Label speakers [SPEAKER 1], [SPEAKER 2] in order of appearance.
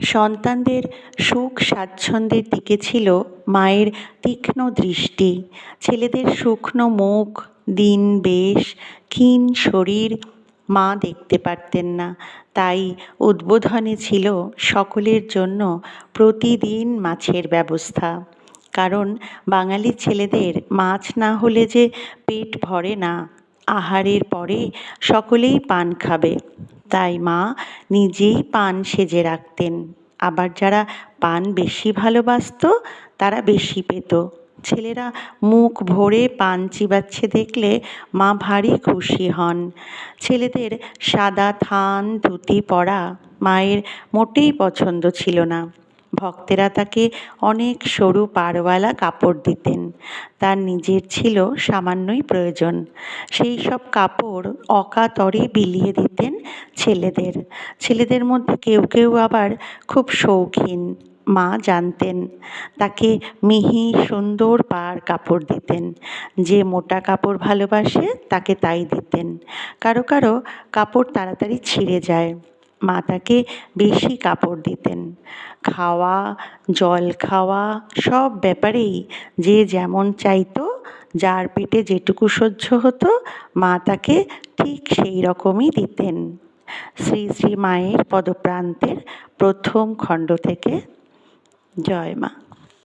[SPEAKER 1] সন্তানদের সুখ স্বাচ্ছন্দ্যের দিকে ছিল মায়ের তীক্ষ্ণ দৃষ্টি। ছেলেদের শুকনো মুখ, দীন বেশ, ক্ষীণ শরীর মা দেখতে পারতেন না। তাই উদ্বোধনে ছিল সকলের জন্য প্রতিদিন মাছের ব্যবস্থা। কারণ বাঙালি ছেলেদের মাছ না হলে যে পেট ভরে না। আহারের পরে সকলেই পান খাবে, তাই মা নিজেই পান সেজে রাখতেন। আবার যারা পান বেশি ভালোবাসত তারা বেশি পেত। ছেলেরা মুখ ভরে পান চিবাচ্ছে দেখলে মা ভারী খুশি হন। ছেলেদের সাদা থান ধুতি পরা মায়ের মোটেই পছন্দ ছিল না। ভক্তেরা তাকে অনেক সরু পাড়ওয়ালা কাপড় দিতেন। তার নিজের ছিল সামান্যই প্রয়োজন। সেই সব কাপড় অকাতরে বিলিয়ে দিতেন ছেলেদের। ছেলেদের মধ্যে কেউ কেউ আবার খুব শৌখিন। মা জানতেন, তাকে মিহি সুন্দর পাড় কাপড় দিতেন। যে মোটা কাপড় ভালোবাসে তাকে তাই দিতেন। কারো কারো কাপড় তাড়াতাড়ি ছিঁড়ে যায়, মা তাকে বেশি কাপড় দিতেন। খাওয়া, জল খাওয়া সব ব্যাপারেই যে যেমন চাইতো, যার পেটে যেটুকু সহ্য হতো মা তাকে ঠিক সেই রকমই দিতেন। শ্রী শ্রী মায়ের পদপ্রান্তের প্রথম খণ্ড থেকে। জয় মা।